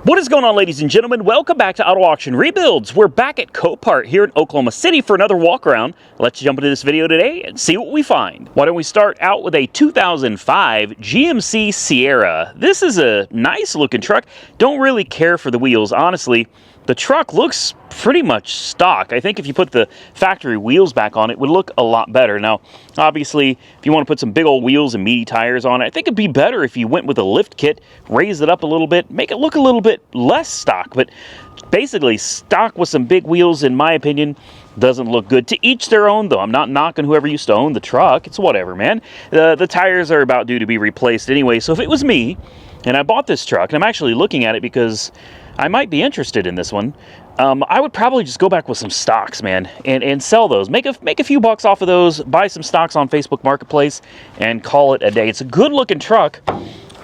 What is going on, ladies and gentlemen? Welcome back to Auto Auction Rebuilds. We're back at Copart here in Oklahoma City for another walk around. Let's jump into this video today and see what we find. Why don't we start out with a 2005 GMC Sierra. This is a nice looking truck. Don't really care for the wheels, honestly. The truck looks pretty much stock. I think if you put the factory wheels back on, it would look a lot better. Now, obviously, if you want to put some big old wheels and meaty tires on it, I think it'd be better if you went with a lift kit, raise it up a little bit, make it look a little bit less stock. But basically, stock with some big wheels, in my opinion, doesn't look good. To each their own, though. I'm not knocking whoever used to own the truck. It's whatever, man. The tires are about due to be replaced anyway. So if it was me, and I bought this truck, and I'm actually looking at it because I might be interested in this one, I would probably just go back with some stocks, man, and sell those. Make a few bucks off of those, buy some stocks on Facebook Marketplace, and call it a day. It's a good-looking truck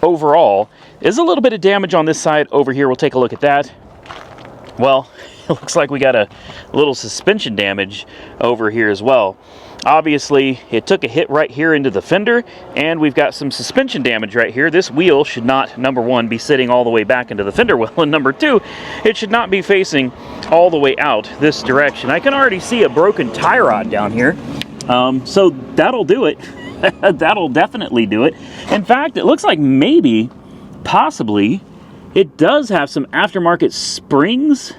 overall. There's a little bit of damage on this side over here. We'll take a look at that. Well, it looks like we got a little suspension damage over here as well. Obviously, it took a hit right here into the fender, and we've got some suspension damage right here. This wheel should not, number one, be sitting all the way back into the fender well, and number two, it should not be facing all the way out this direction. I can already see a broken tie rod down here, so that'll do it. That'll definitely do it. In fact, it looks like maybe, possibly, it does have some aftermarket springs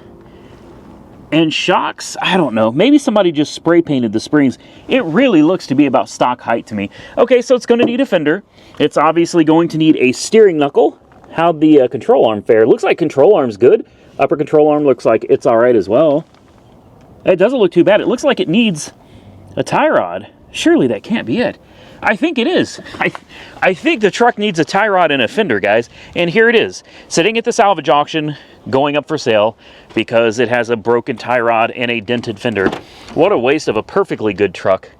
and shocks. I don't know. Maybe somebody just spray painted the springs. It really looks to be about stock height to me. Okay, so it's going to need a fender. It's obviously going to need a steering knuckle. How'd the control arm fare? Looks like control arm's good. Upper control arm looks like it's all right as well. It doesn't look too bad. It looks like it needs a tie rod. Surely that can't be it. I think it is. I think the truck needs a tie rod and a fender, guys. And here it is, sitting at the salvage auction, going up for sale because it has a broken tie rod and a dented fender. What a waste of a perfectly good truck.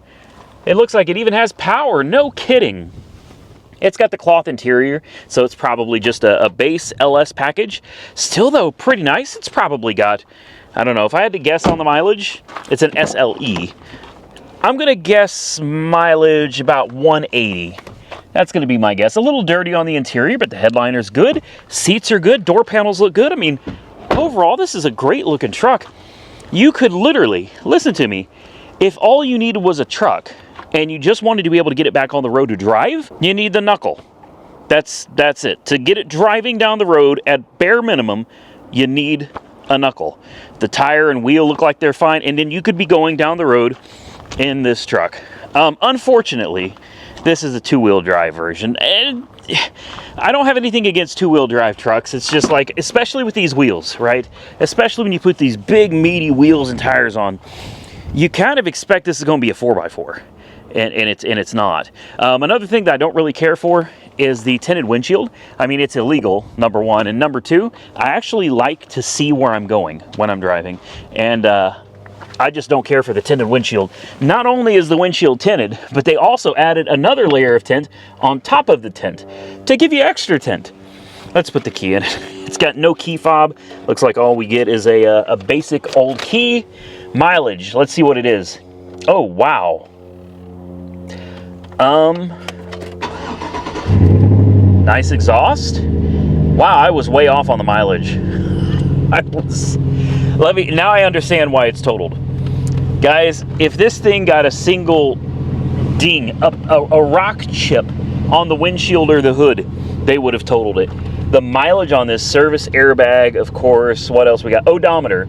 It looks like it even has power. No kidding. It's got the cloth interior, so it's probably just a base LS package. Still, though, pretty nice. It's probably got, I don't know, if I had to guess on the mileage, it's an SLE. I'm going to guess mileage about 180. That's going to be my guess. A little dirty on the interior, but the headliner's good. Seats are good. Door panels look good. I mean, overall, this is a great looking truck. You could literally, listen to me, if all you needed was a truck and you just wanted to be able to get it back on the road to drive, you need the knuckle. That's it. To get it driving down the road at bare minimum, you need a knuckle. The tire and wheel look like they're fine, and then you could be going down the road in this truck. Unfortunately, this is a two-wheel drive version, and I don't have anything against two-wheel drive trucks. It's just like, especially with these wheels, right? Especially when you put these big, meaty wheels and tires on, you kind of expect this is going to be a 4x4, and it's not. Another thing that I don't really care for is the tinted windshield. I mean, it's illegal, number one, and number two, I actually like to see where I'm going when I'm driving, and I just don't care for the tinted windshield. Not only is the windshield tinted, but they also added another layer of tint on top of the tint to give you extra tint. Let's put the key in it. It's got no key fob. Looks like all we get is a basic old key. Mileage, let's see what it is. Oh, wow. Nice exhaust. Wow, I was way off on the mileage. Now I understand why it's totaled. Guys, if this thing got a single ding, a rock chip on the windshield or the hood, they would have totaled it. The mileage on this, service airbag, of course. What else we got? Odometer,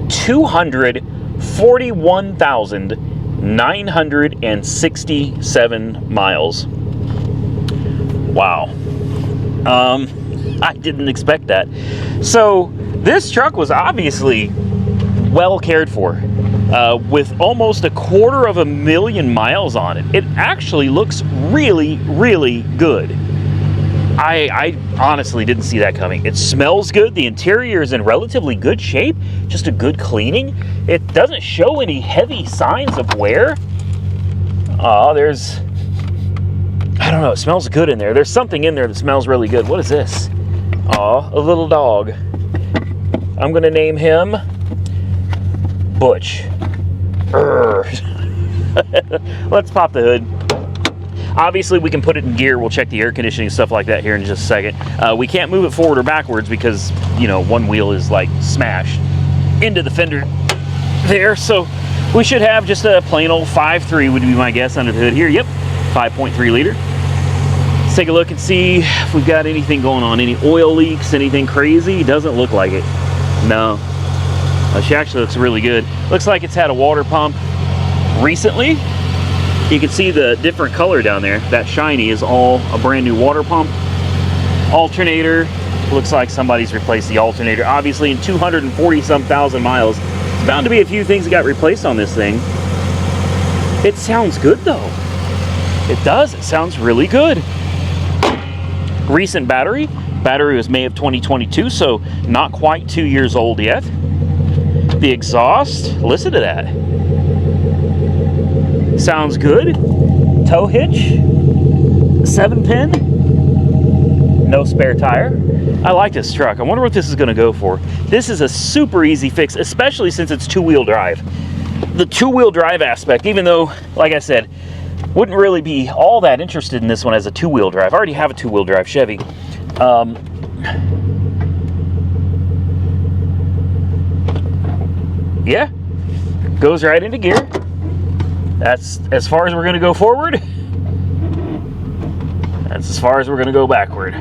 241,967 miles. Wow. I didn't expect that. So this truck was obviously well cared for, with almost 250,000 miles on it. It actually looks really, really good. I honestly didn't see that coming. It smells good. The interior is in relatively good shape. Just a good cleaning. It doesn't show any heavy signs of wear. I don't know, it smells good in there. There's something in there that smells really good. What is this? Aw, a little dog. I'm gonna name him Butch. Let's pop the hood. Obviously, we can put it in gear. We'll check the air conditioning, stuff like that here in just a second. We can't move it forward or backwards because, you know, one wheel is like smashed into the fender there. So we should have just a plain old 5.3 would be my guess under the hood here. Yep, 5.3 liter. Let's take a look and see if we've got anything going on. Any oil leaks, anything crazy? Doesn't look like it. No. She actually looks really good. Looks like it's had a water pump recently. You can see the different color down there. That shiny is all a brand new water pump. Alternator. Looks like somebody's replaced the alternator. Obviously, in 240-some thousand miles, it's bound to be a few things that got replaced on this thing. It sounds good, though. It does. It sounds really good. Recent battery. Battery was May of 2022, so not quite 2 years old yet. The exhaust, listen to that. Sounds good. Tow hitch, 7-pin, no spare tire. I like this truck. I wonder what this is going to go for. This is a super easy fix, especially since it's two-wheel drive. The two-wheel drive aspect, even though, like I said, wouldn't really be all that interested in this one as a two-wheel drive. I already have a two-wheel drive Chevy. Yeah, goes right into gear. That's as far as we're going to go forward. That's as far as we're going to go backward.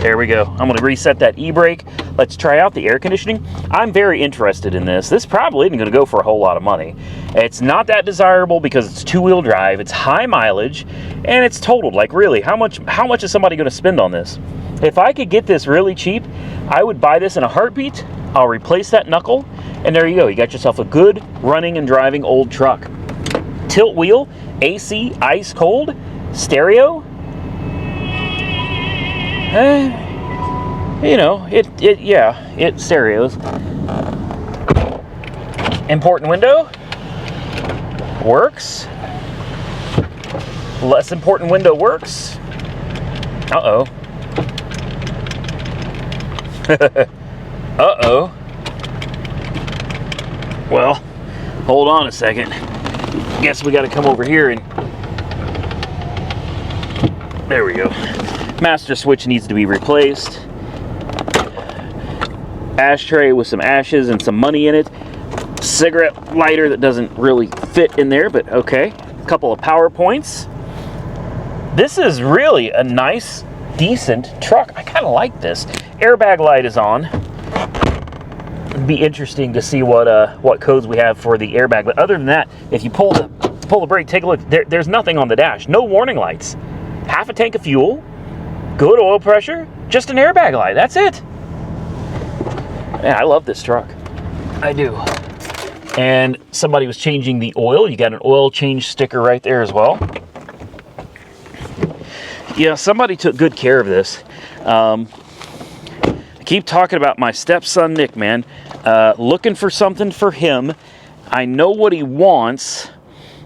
There we go. I'm going to reset that e-brake. Let's try out the air conditioning. I'm very interested in this. This probably isn't going to go for a whole lot of money. It's not that desirable because it's two-wheel drive, it's high mileage, and it's totaled. Like, really, how much is somebody going to spend on this? If I could get this really cheap, I would buy this in a heartbeat. I'll replace that knuckle, and there you go. You got yourself a good running and driving old truck. Tilt wheel, AC, ice cold, stereo. You know, it stereos. Important window. Works. Less important window works. Uh-oh. Uh-oh. Well, hold on a second. Guess we got to come over here and... There we go. Master switch needs to be replaced. Ashtray with some ashes and some money in it. Cigarette lighter that doesn't really fit in there, but okay. A couple of power points. This is really a nice, decent truck. I kind of like this. Airbag light is on. It'd be interesting to see what codes we have for the airbag. But other than that, if you pull the brake, take a look. There's nothing on the dash. No warning lights. Half a tank of fuel. Good oil pressure. Just an airbag light. That's it. Man, I love this truck. I do. And somebody was changing the oil. You got an oil change sticker right there as well. Yeah, somebody took good care of this. I keep talking about my stepson, Nick, man. Looking for something for him. I know what he wants,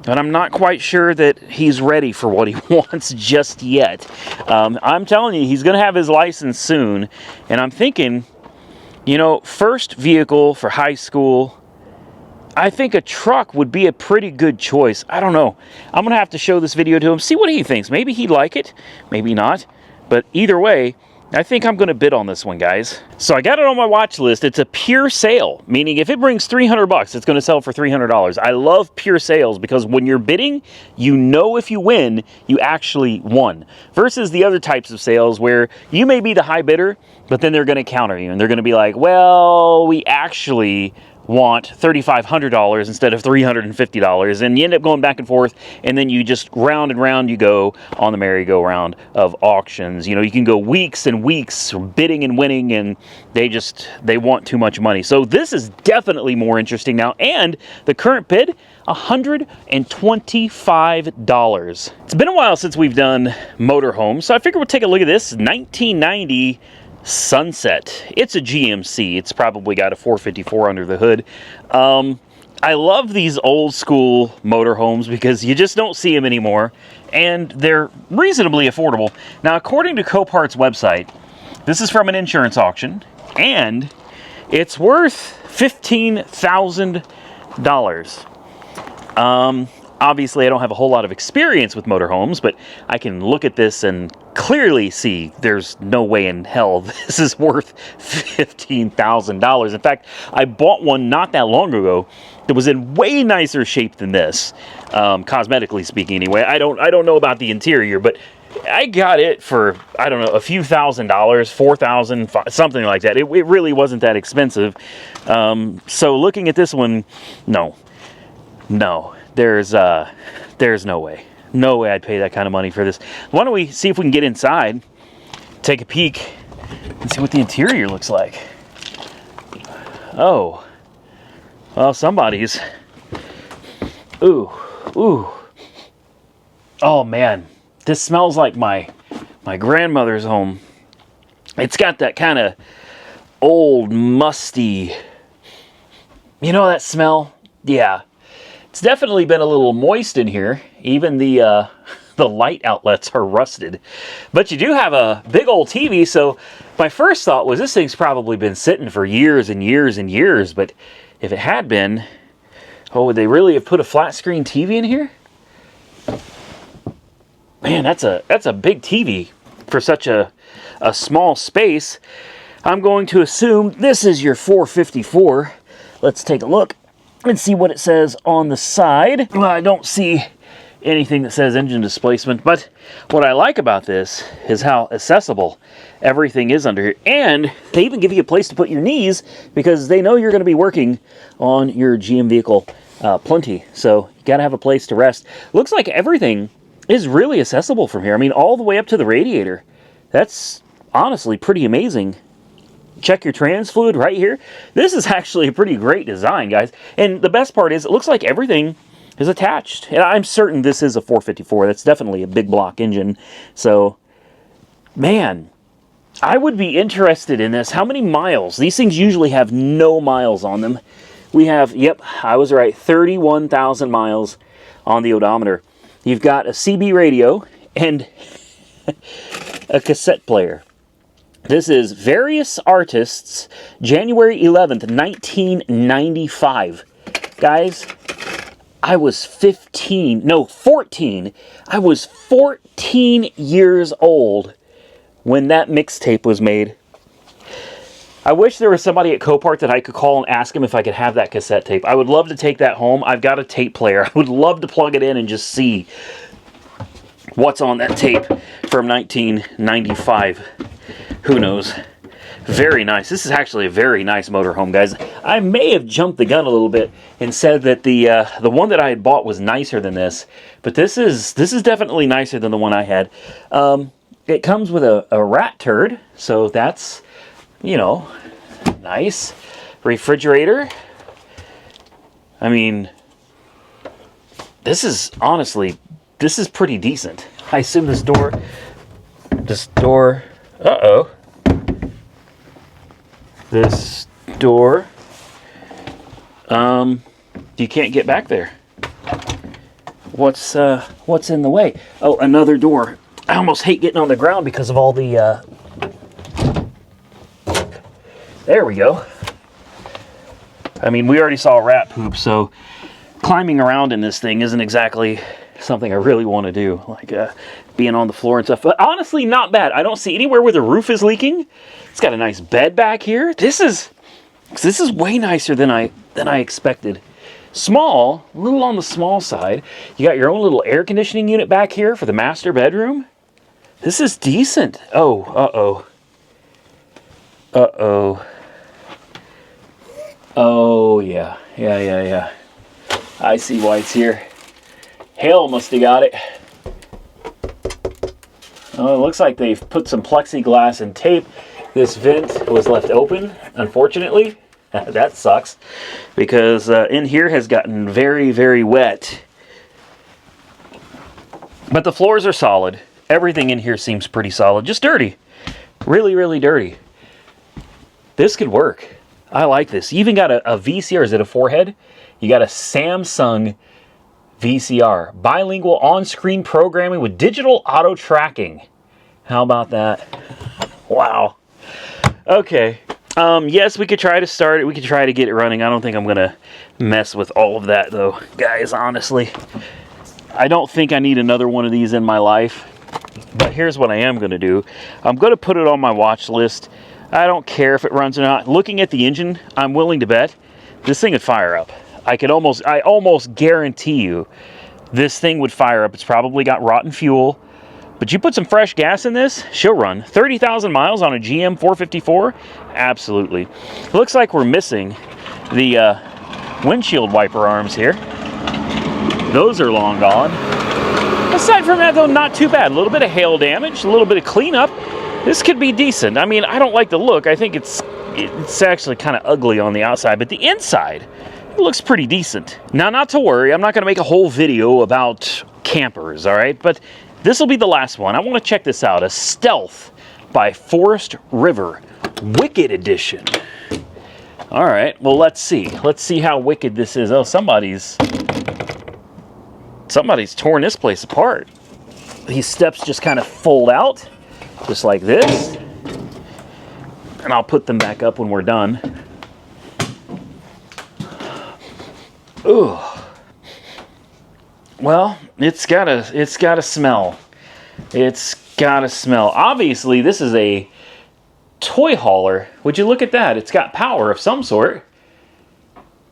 but I'm not quite sure that he's ready for what he wants just yet. I'm telling you, he's going to have his license soon. And I'm thinking, you know, first vehicle for high school, I think a truck would be a pretty good choice. I don't know. I'm going to have to show this video to him, see what he thinks. Maybe he'd like it, maybe not. But either way, I think I'm going to bid on this one, guys. So I got it on my watch list. It's a pure sale, meaning if it brings $300, it's going to sell for $300. I love pure sales because when you're bidding, you know if you win, you actually won. Versus the other types of sales where you may be the high bidder, but then they're going to counter you and they're going to be like, well, we actually want $3,500 instead of $350, and you end up going back and forth, and then you just round and round you go on the merry-go-round of auctions. You know, you can go weeks and weeks bidding and winning, and they want too much money. So this is definitely more interesting now, and the current bid, $125. It's been a while since we've done motorhomes, so I figured we'll take a look at this 1990 Sunset. It's a GMC. It's probably got a 454 under the hood. I love these old school motorhomes because you just don't see them anymore, and they're reasonably affordable. Now, according to Copart's website, this is from an insurance auction, and it's worth $15,000. Obviously, I don't have a whole lot of experience with motorhomes, but I can look at this and clearly see there's no way in hell this is worth $15,000. In fact, I bought one not that long ago that was in way nicer shape than this, cosmetically speaking anyway. I don't know about the interior, but I got it for, I don't know, a few $1,000s, $4,000, something like that. It really wasn't that expensive. So looking at this one, no. There's no way. No way I'd pay that kind of money for this. Why don't we see if we can get inside, take a peek, and see what the interior looks like. Oh. Well, somebody's. Ooh. Oh, man. This smells like my grandmother's home. It's got that kind of old, musty... You know that smell? Yeah. It's definitely been a little moist in here. Even the light outlets are rusted. But you do have a big old TV, so my first thought was this thing's probably been sitting for years and years and years. But if it had been, oh, would they really have put a flat screen TV in here? Man, that's a big TV for such a small space. I'm going to assume this is your 454. Let's take a look and see what it says on the side. Well, I don't see anything that says engine displacement, but what I like about this is how accessible everything is under here. And they even give you a place to put your knees because they know you're going to be working on your GM vehicle plenty. So you got to have a place to rest. Looks like everything is really accessible from here. I mean, all the way up to the radiator. That's honestly pretty amazing. Check your trans fluid right here. This is actually a pretty great design, guys. And the best part is it looks like everything is attached. And I'm certain this is a 454. That's definitely a big block engine. So, man, I would be interested in this. How many miles? These things usually have no miles on them. We have, yep, I was right, 31,000 miles on the odometer. You've got a CB radio and a cassette player. This is Various Artists, January 11th, 1995. Guys, I was 14. I was 14 years old when that mixtape was made. I wish there was somebody at Copart that I could call and ask him if I could have that cassette tape. I would love to take that home. I've got a tape player. I would love to plug it in and just see what's on that tape from 1995. Who knows? Very nice. This is actually a very nice motorhome, guys. I may have jumped the gun a little bit and said that the one that I had bought was nicer than this, but this is definitely nicer than the one I had. It comes with a rat turd, so that's, you know, nice. Refrigerator. I mean, this is honestly, this is pretty decent. I assume this door, uh-oh. This door, you can't get back there. What's in the way? Oh, another door. I almost hate getting on the ground because of all the, there we go. I mean, we already saw a rat poop, so climbing around in this thing isn't exactly something I really want to do, like being on the floor and stuff. But honestly, not bad. I don't see anywhere where the roof is leaking. It's got a nice bed back here. This is way nicer than I expected. Small, a little on the small side. You got your own little air conditioning unit back here for the master bedroom. This is decent. Oh, uh-oh. Uh-oh. Oh, yeah. Yeah. I see why it's here. Hail must have got it. Oh, it looks like they've put some plexiglass and tape. This vent was left open, unfortunately. That sucks, because in here has gotten very, very wet. But the floors are solid. Everything in here seems pretty solid. Just dirty. Really, really dirty. This could work. I like this. You even got a VCR. Is it a forehead? You got a Samsung VCR. Bilingual on-screen programming with digital auto tracking. How about that? Wow. Okay. Yes, we could try to start it. We could try to get it running. I don't think I'm going to mess with all of that, though, guys, honestly. I don't think I need another one of these in my life. But here's what I am going to do. I'm going to put it on my watch list. I don't care if it runs or not. Looking at the engine, I'm willing to bet this thing would fire up. I almost guarantee you this thing would fire up. It's probably got rotten fuel. But you put some fresh gas in this, she'll run. 30,000 miles on a GM 454? Absolutely. It looks like we're missing the windshield wiper arms here. Those are long gone. Aside from that, though, not too bad. A little bit of hail damage, a little bit of cleanup. This could be decent. I mean, I don't like the look. I think it's actually kind of ugly on the outside, but the inside, it looks pretty decent. Now, not to worry, I'm not going to make a whole video about campers, all right? But this will be the last one. I want to check this out. A Stealth by Forest River. Wicked Edition. All right, well, let's see. Let's see how wicked this is. Oh, somebody's torn this place apart. These steps just kind of fold out, just like this. And I'll put them back up when we're done. Ooh. Well, it's gotta smell. It's gotta smell. Obviously, this is a toy hauler. Would you look at that? It's got power of some sort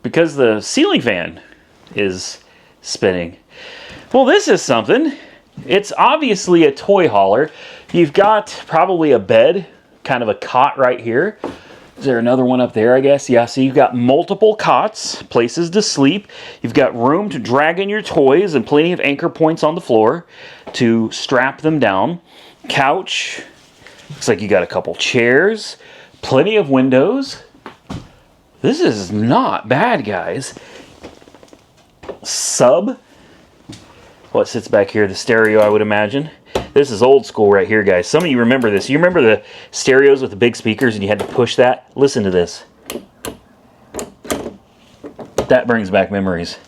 because the ceiling fan is spinning. Well, this is something. It's obviously a toy hauler. You've got probably a bed, kind of a cot right here. Is there another one up there, I guess? Yeah, so you've got multiple cots, places to sleep. You've got room to drag in your toys and plenty of anchor points on the floor to strap them down. Couch. Looks like you got a couple chairs. Plenty of windows. This is not bad, guys. Sub. What sits back here? The stereo, I would imagine. This is old school right here, guys. Some of you remember this. You remember the stereos with the big speakers and you had to push that? Listen to this. That brings back memories.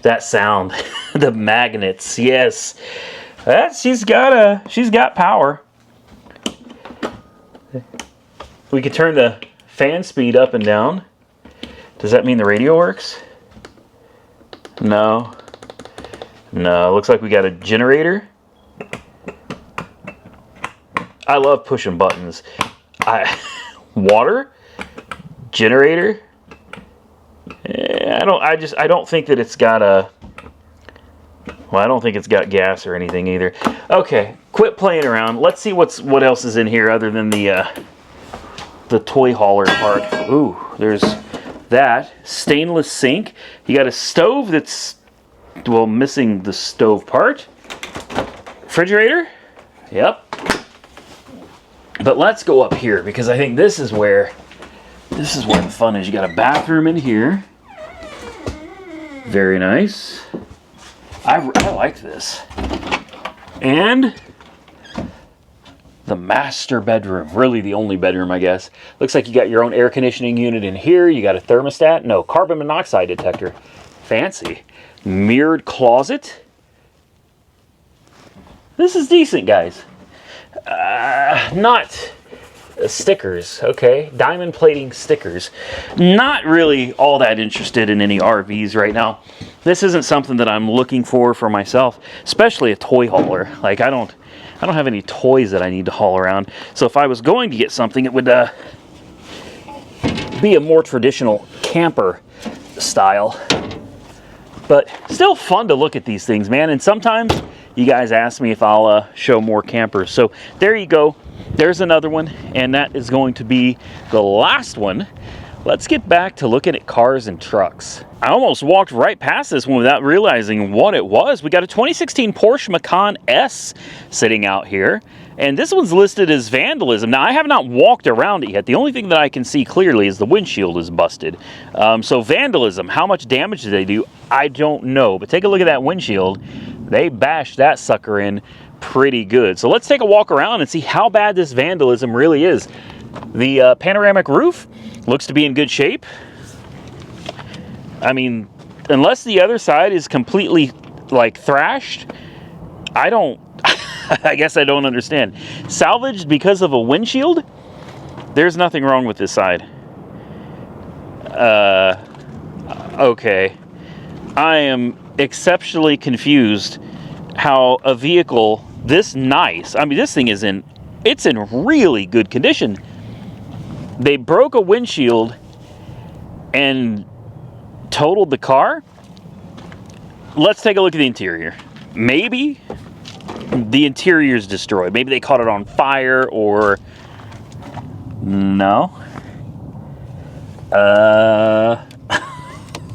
That sound. The magnets, yes. She's got power. We could turn the fan speed up and down. Does that mean the radio works? No. No, looks like we got a generator. I love pushing buttons. Water? Generator? I don't think that it's got a... Well, I don't think it's got gas or anything either. Okay, quit playing around. Let's see what else is in here other than the toy hauler part. Ooh, there's that. Stainless sink. You got a stove that's, well, missing the stove part. Refrigerator. Yep. But let's go up here because I think this is where the fun is. You got a bathroom in here. Very nice. I like this. And the master bedroom. Really the only bedroom, I guess. Looks like you got your own air conditioning unit in here. You got a thermostat. No, carbon monoxide detector. Fancy. Mirrored closet. This is decent, guys. Not stickers, okay? Diamond plating stickers. Not really all that interested in any RVs right now. This isn't something that I'm looking for myself, especially a toy hauler. Like I don't have any toys that I need to haul around. So if I was going to get something, it would be a more traditional camper style. But still fun to look at these things, man. And sometimes you guys ask me if I'll show more campers. So there you go. There's another one, and that is going to be the last one. Let's get back to looking at cars and trucks. I almost walked right past this one without realizing what it was. We got a 2016 Porsche Macan S sitting out here, and this one's listed as vandalism. Now, I have not walked around it yet. The only thing that I can see clearly is the windshield is busted. So vandalism, how much damage did they do? I don't know, but take a look at that windshield. They bashed that sucker in pretty good. So let's take a walk around and see how bad this vandalism really is. The panoramic roof looks to be in good shape. I mean, unless the other side is completely like thrashed, I guess I don't understand. Salvaged because of a windshield? There's nothing wrong with this side. Okay. I am exceptionally confused how a vehicle this nice, I mean, this thing is it's in really good condition. They broke a windshield and totaled the car. Let's take a look at the interior. Maybe the interior is destroyed. Maybe they caught it on fire, or no.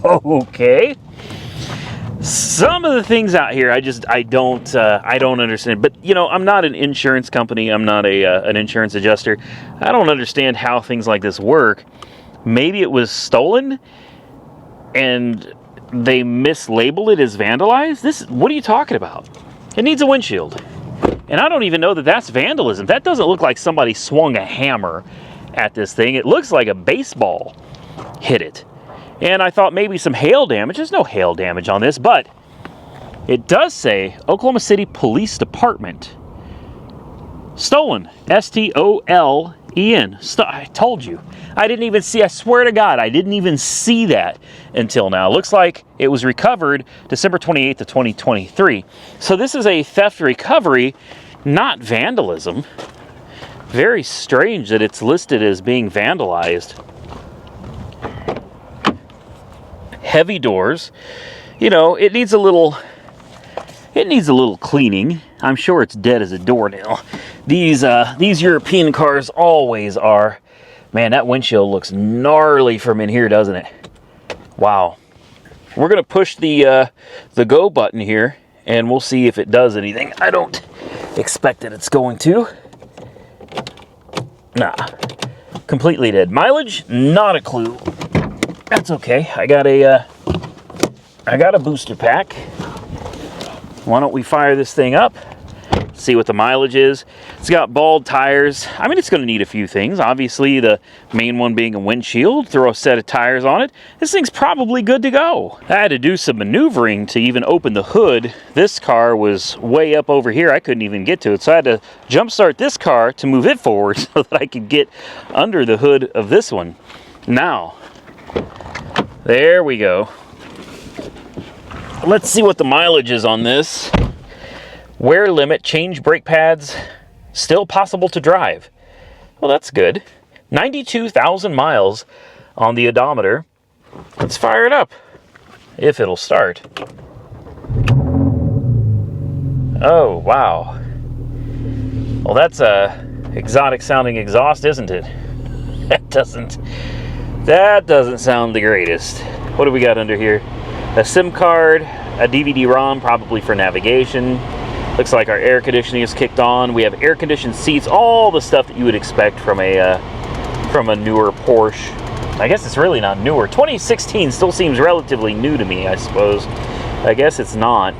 Okay. Some of the things out here, I don't understand. But you know, I'm not an insurance company. I'm not an insurance adjuster. I don't understand how things like this work. Maybe it was stolen, and they mislabeled it as vandalized. What are you talking about? It needs a windshield, and I don't even know that that's vandalism. That doesn't look like somebody swung a hammer at this thing. It looks like a baseball hit it. And I thought maybe some hail damage. There's no hail damage on this, but it does say Oklahoma City Police Department. Stolen. S-T-O-L-E-N. I told you. I didn't even see, I swear to God, I didn't even see that until now. Looks like it was recovered December 28th of 2023. So this is a theft recovery, not vandalism. Very strange that it's listed as being vandalized. Heavy doors. You know, it needs a little cleaning. I'm sure it's dead as a doornail. These European cars always are. Man, that windshield looks gnarly from in here, doesn't it? Wow. We're gonna push the go button here, and we'll see if it does anything. I don't expect that it's going to. Nah, completely dead. Mileage, not a clue. That's okay. I got a booster pack. Why don't we fire this thing up? See what the mileage is. It's got bald tires. I mean, it's going to need a few things. Obviously, the main one being a windshield. Throw a set of tires on it. This thing's probably good to go. I had to do some maneuvering to even open the hood. This car was way up over here. I couldn't even get to it. So I had to jump start this car to move it forward so that I could get under the hood of this one. Now, there we go. Let's see what the mileage is on this. Wear limit, change brake pads, still possible to drive. Well, that's good. 92,000 miles on the odometer. Let's fire it up, if it'll start. Oh, wow. Well, that's a exotic sounding exhaust, isn't it? That doesn't sound the greatest. What do we got under here? A SIM card, a DVD-ROM, probably for navigation. Looks like our air conditioning is kicked on. We have air-conditioned seats, all the stuff that you would expect from a newer Porsche. I guess it's really not newer. 2016 still seems relatively new to me, I suppose. I guess it's not.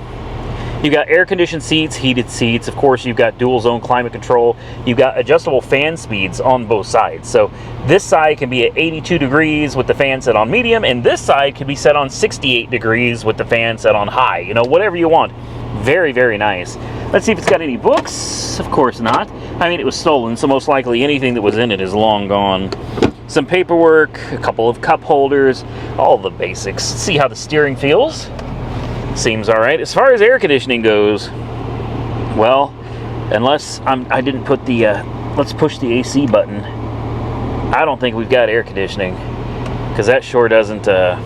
You've got air-conditioned seats, heated seats. Of course, you've got dual-zone climate control. You've got adjustable fan speeds on both sides. So this side can be at 82 degrees with the fan set on medium, and this side can be set on 68 degrees with the fan set on high. You know, whatever you want. Very, very nice. Let's see if it's got any books. Of course not. I mean, it was stolen, so most likely anything that was in it is long gone. Some paperwork, a couple of cup holders, all the basics. See how the steering feels. Seems all right. As far as air conditioning goes, well, unless I didn't put the, let's push the AC button. I don't think we've got air conditioning, because that sure doesn't, that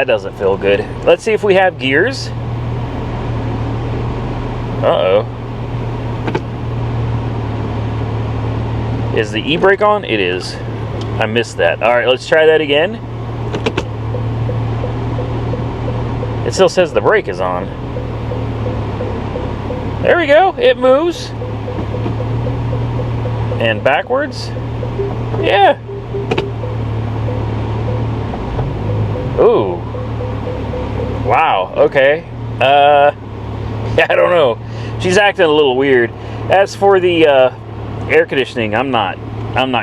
doesn't feel good. Let's see if we have gears. Uh-oh. Is the e-brake on? It is. I missed that. All right, let's try that again. It still says the brake is on. There we go. It moves. And backwards. Yeah. Ooh. Wow. Okay. Yeah, I don't know. She's acting a little weird. As for the air conditioning, I'm not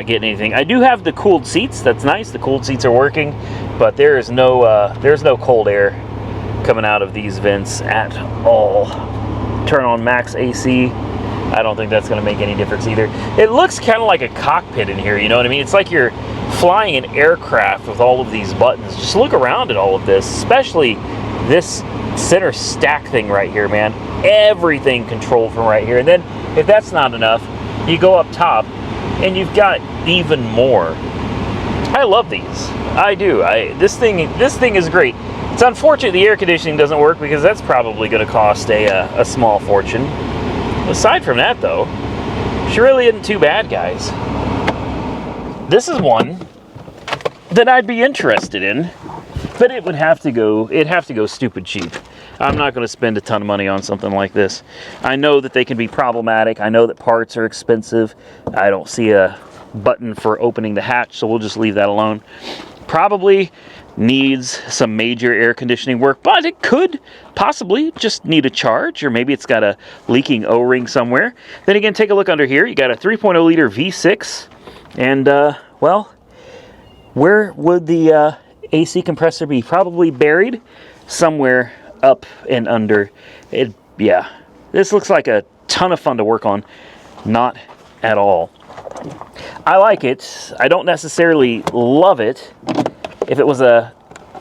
getting anything. I do have the cooled seats. That's nice. The cooled seats are working, but there's no cold air coming out of these vents at all. Turn on max AC. I don't think that's going to make any difference either. It looks kind of like a cockpit in here, you know what I mean? It's like you're flying an aircraft with all of these buttons. Just look around at all of this, especially this center stack thing right here, man. Everything controlled from right here. And then if that's not enough, you go up top and you've got even more. I love these. I do. This thing is great. It's unfortunate the air conditioning doesn't work because that's probably going to cost a small fortune. Aside from that, though, she really isn't too bad, guys. This is one that I'd be interested in, but it'd have to go stupid cheap. I'm not going to spend a ton of money on something like this. I know that they can be problematic. I know that parts are expensive. I don't see a button for opening the hatch, so we'll just leave that alone. Probably needs some major air conditioning work, but it could possibly just need a charge, or maybe it's got a leaking O-ring somewhere. Then again, take a look under here. You got a 3.0 liter V6, and well, where would the AC compressor be? Probably buried somewhere up and under it. Yeah, this looks like a ton of fun to work on. Not at all. I like it. I don't necessarily love it. If it was a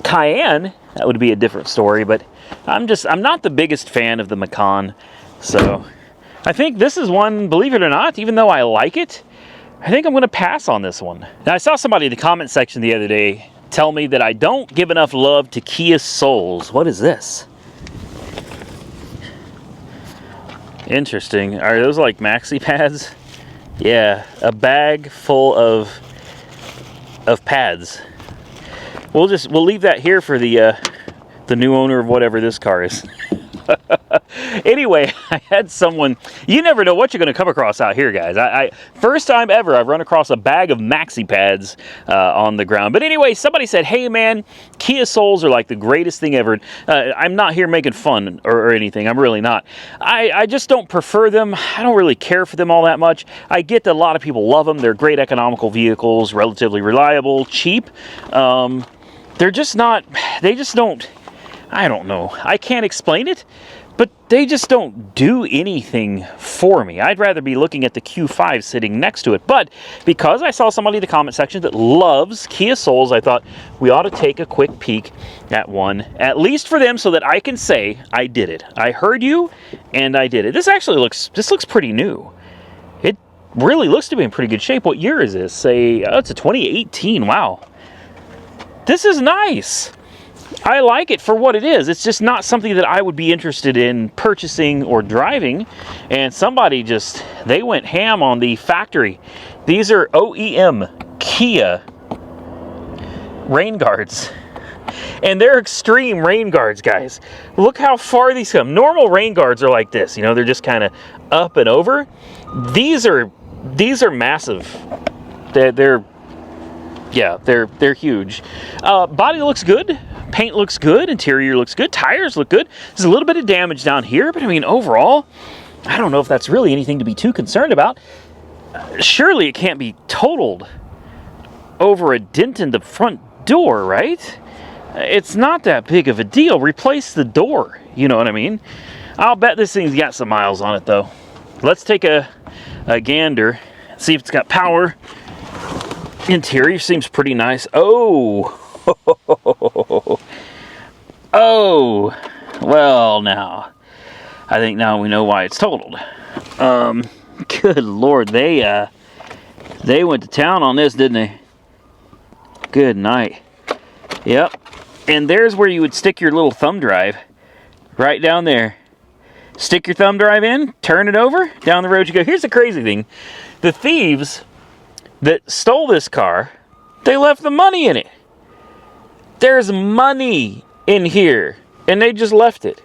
Cayenne, that would be a different story, but I'm not the biggest fan of the Macan. So I think this is one, believe it or not, even though I like it, I think I'm going to pass on this one. Now, I saw somebody in the comment section the other day tell me that I don't give enough love to Kia Souls. What is this? Interesting. Are those like maxi pads? Yeah, a bag full of pads. We'll leave that here for the new owner of whatever this car is. Anyway, I had someone, you never know what you're going to come across out here, guys. First time ever I've run across a bag of maxi pads on the ground. But anyway, somebody said, hey man, Kia Souls are like the greatest thing ever. I'm not here making fun or anything. I'm really not. I just don't prefer them. I don't really care for them all that much. I get that a lot of people love them. They're great economical vehicles, relatively reliable, cheap. They're just not, they just don't, I don't know. I can't explain it, but they just don't do anything for me. I'd rather be looking at the Q5 sitting next to it. But because I saw somebody in the comment section that loves Kia Souls, I thought we ought to take a quick peek at one, at least for them, so that I can say I did it. I heard you, and I did it. This looks pretty new. It really looks to be in pretty good shape. What year is this? It's a 2018. Wow. This is nice. I like it for what it is. It's just not something that I would be interested in purchasing or driving. And somebody they went ham on the factory. These are OEM Kia rain guards. And they're extreme rain guards, guys. Look how far these come. Normal rain guards are like this, you know, they're just kind of up and over. These are massive. They're huge. Body looks good. Paint looks good. Interior looks good. Tires look good. There's a little bit of damage down here, but I mean, overall, I don't know if that's really anything to be too concerned about. Surely it can't be totaled over a dent in the front door, right? It's not that big of a deal. Replace the door. You know what I mean? I'll bet this thing's got some miles on it, though. Let's take a gander. See if it's got power. Interior seems pretty nice. Oh. Oh. Well, now. I think now we know why it's totaled. Good Lord. They went to town on this, didn't they? Good night. Yep. And there's where you would stick your little thumb drive. Right down there. Stick your thumb drive in, turn it over, down the road you go. Here's the crazy thing. The thieves that stole this car, they left the money in it. There's money in here, and they just left it.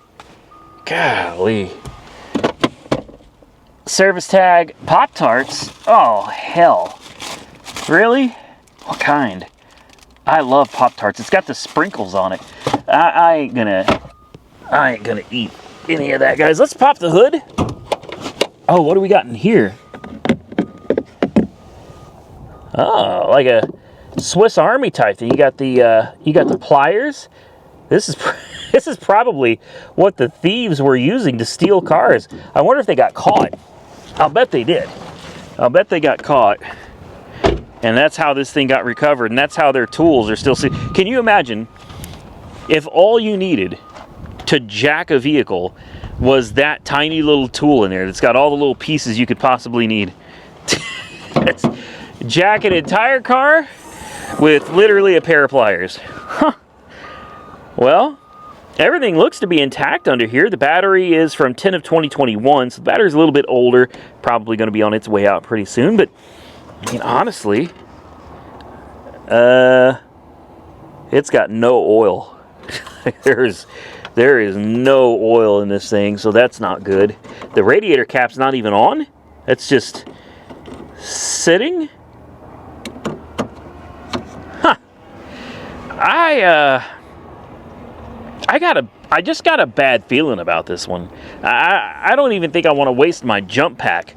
Golly. Service tag, Pop-Tarts. Oh, hell. Really? What kind? I love Pop-Tarts. It's got the sprinkles on it. I ain't gonna eat any of that, guys. Let's pop the hood. Oh, what do we got in here? Oh, like a Swiss Army type thing. You got the pliers. This is probably what the thieves were using to steal cars. I wonder if they got caught. I'll bet they did. I'll bet they got caught. And that's how this thing got recovered, and that's how their tools are still... Can you imagine if all you needed to jack a vehicle was that tiny little tool in there that's got all the little pieces you could possibly need? Jack an entire car with literally a pair of pliers. Huh. Well, everything looks to be intact under here. The battery is from 10 of 2021, so the battery's a little bit older. Probably going to be on its way out pretty soon, but I mean, honestly, it's got no oil. There is no oil in this thing, so that's not good. The radiator cap's not even on. It's just sitting. Huh. I just got a bad feeling about this one. I don't even think I want to waste my jump pack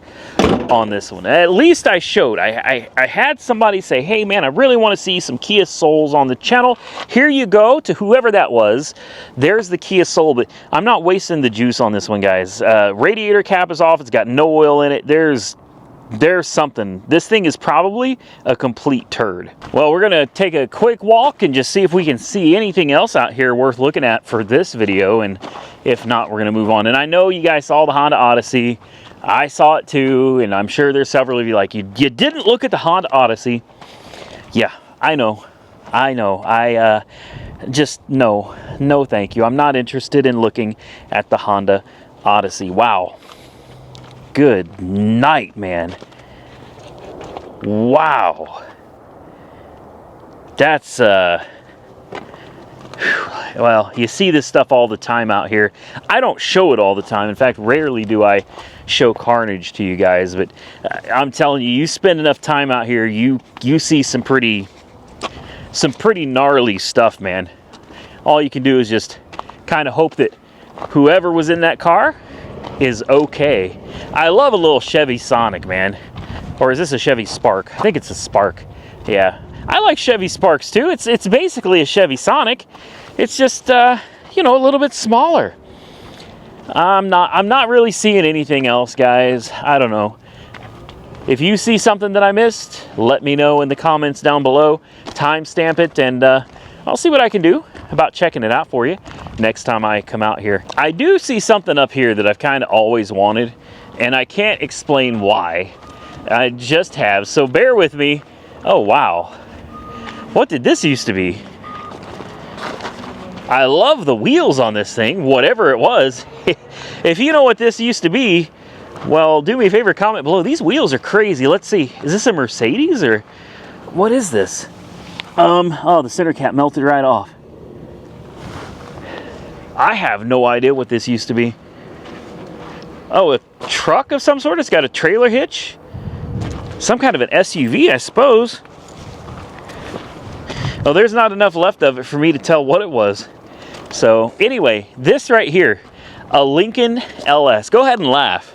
on this one. At least I showed. I had somebody say, hey man, I really want to see some Kia Souls on the channel. Here you go, to whoever that was. There's the Kia Soul, but I'm not wasting the juice on this one, guys. Radiator cap is off. It's got no oil in it. There's something. This thing is probably a complete turd. Well, we're gonna take a quick walk and just see if we can see anything else out here worth looking at for this video, and if not, we're gonna move on. And I know you guys saw the Honda Odyssey. I saw it too, and I'm sure there's several of you like, you didn't look at the Honda Odyssey. Yeah, I know. I just no thank you. I'm not interested in looking at the Honda Odyssey. Wow. Good night, man. Wow. That's, well, you see this stuff all the time out here. I don't show it all the time. In fact, rarely do I show carnage to you guys, but I'm telling you, you spend enough time out here, you see some pretty gnarly stuff, man. All you can do is just kind of hope that whoever was in that car is okay. I love a little Chevy Sonic, man. Or is this a Chevy Spark? I think it's a Spark. Yeah, I like Chevy Sparks too. It's basically a Chevy Sonic. It's just you know, a little bit smaller. I'm not really seeing anything else, guys. I don't know. If you see something that I missed, let me know in the comments down below. Timestamp it, and I'll see what I can do about checking it out for you next time I come out here. I do see something up here that I've kind of always wanted, and I can't explain why. I just have, so bear with me. Oh, wow. What did this used to be? I love the wheels on this thing, whatever it was. If you know what this used to be, well, do me a favor, comment below. These wheels are crazy. Let's see. Is this a Mercedes, or what is this? Oh, the center cap melted right off. I have no idea what this used to be. Oh, a truck of some sort? It's got a trailer hitch? Some kind of an SUV, I suppose. Oh, there's not enough left of it for me to tell what it was. So, anyway, this right here, a Lincoln LS. Go ahead and laugh.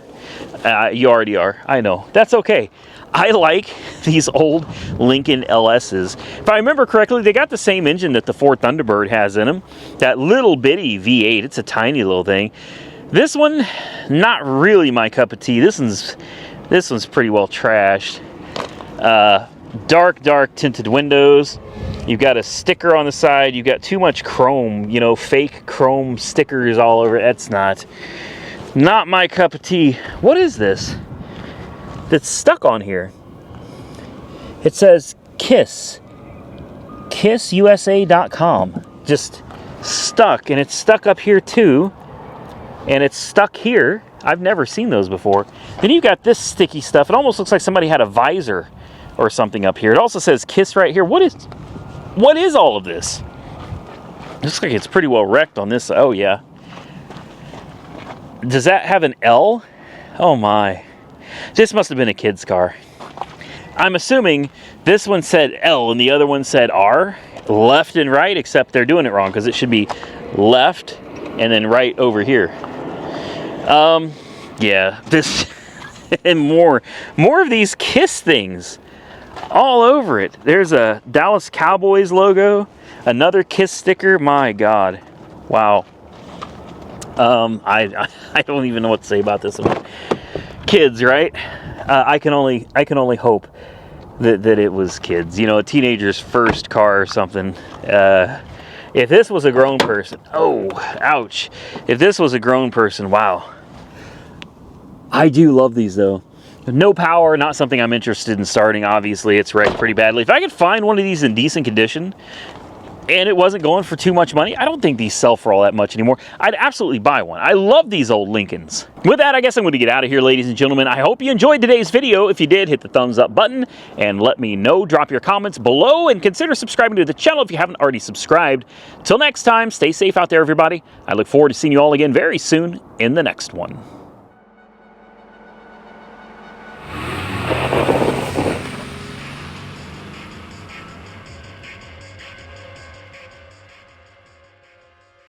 You already are. I know. That's okay. I like these old Lincoln LS's. If I remember correctly, they got the same engine that the Ford Thunderbird has in them. That little bitty V8. It's a tiny little thing. This one, not really my cup of tea. This one's pretty well trashed. Dark tinted windows. You've got a sticker on the side. You've got too much chrome, you know, fake chrome stickers all over. That's not my cup of tea. What is this that's stuck on here? It says KISS. KISSUSA.com. Just stuck, and it's stuck up here too. And it's stuck here. I've never seen those before. Then you've got this sticky stuff. It almost looks like somebody had a visor or something up here. It also says KISS right here. What is all of this? Looks like it's pretty well wrecked on this. Oh, yeah. Does that have an L? Oh, my. This must have been a kid's car. I'm assuming this one said L and the other one said R. Left and right, except they're doing it wrong because it should be left and then right over here. Yeah, this and more of these KISS things all over it. There's a Dallas Cowboys logo, another KISS sticker. My God, wow. I don't even know what to say about this one. Kids, right? I can only hope that it was kids. You know, a teenager's first car or something. If this was a grown person, oh, ouch. If this was a grown person, wow. I do love these though. No power, not something I'm interested in starting. Obviously, it's wrecked pretty badly. If I could find one of these in decent condition and it wasn't going for too much money, I don't think these sell for all that much anymore. I'd absolutely buy one. I love these old Lincolns. With that, I guess I'm going to get out of here, ladies and gentlemen. I hope you enjoyed today's video. If you did, hit the thumbs up button and let me know. Drop your comments below and consider subscribing to the channel if you haven't already subscribed. Till next time, stay safe out there, everybody. I look forward to seeing you all again very soon in the next one.